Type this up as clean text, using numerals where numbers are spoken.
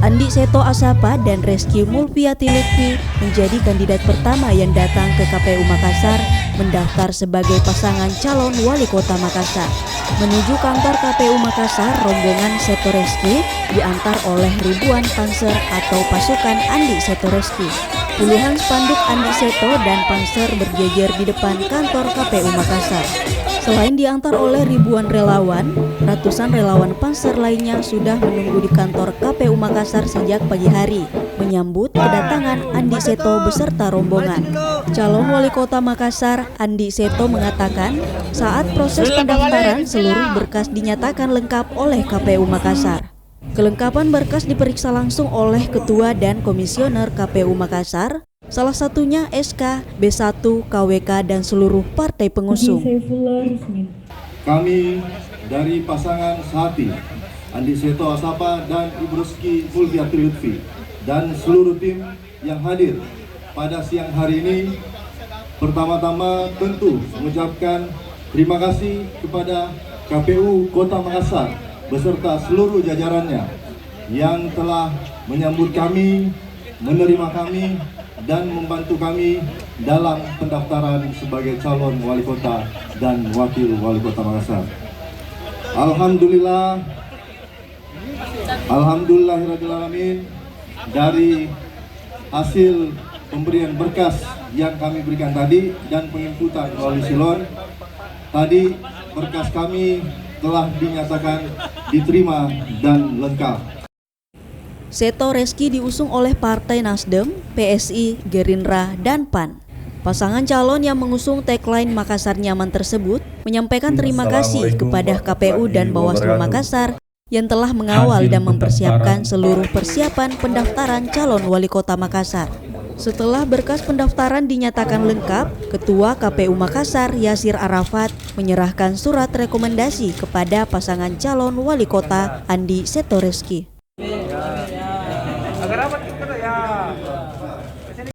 Andi Seto Asapa dan Reski Mulfiati Lutfi menjadi kandidat pertama yang datang ke KPU Makassar mendaftar sebagai pasangan calon wali kota Makassar. Menuju kantor KPU Makassar, rombongan Seto Reski diantar oleh ribuan panser atau pasukan Andi Seto Reski. Puluhan spanduk Andi Seto dan panser berjejer di depan kantor KPU Makassar. Selain diantar oleh ribuan relawan, ratusan relawan panser lainnya sudah menunggu di kantor KPU Makassar sejak pagi hari, menyambut kedatangan Andi Seto beserta rombongan. Calon wali kota Makassar, Andi Seto mengatakan, saat proses pendaftaran seluruh berkas dinyatakan lengkap oleh KPU Makassar. Kelengkapan berkas diperiksa langsung oleh Ketua dan Komisioner KPU Makassar, salah satunya SK, B1, KWK, dan seluruh partai pengusung. Kami dari pasangan Sehati, Andi Seto Asapa dan Ibu Reski Mulfiati Lutfi, dan seluruh tim yang hadir pada siang hari ini, pertama-tama tentu mengucapkan terima kasih kepada KPU Kota Makassar beserta seluruh jajarannya yang telah menyambut kami, menerima kami, dan membantu kami dalam pendaftaran sebagai calon wali kota dan wakil wali kota Makassar. Alhamdulillahirrahmanirrahim, dari hasil pemberian berkas yang kami berikan tadi dan penginputan melalui silon, tadi berkas kami telah dinyatakan diterima dan lengkap. Seto Reski diusung oleh Partai Nasdem, PSI, Gerindra, dan PAN. Pasangan calon yang mengusung tagline Makassar Nyaman tersebut menyampaikan terima kasih kepada KPU dan Bawaslu Makassar yang telah mengawal dan mempersiapkan seluruh persiapan pendaftaran calon wali kota Makassar. Setelah berkas pendaftaran dinyatakan lengkap, Ketua KPU Makassar Yasir Arafat menyerahkan surat rekomendasi kepada pasangan calon wali kota Andi Seto Reski.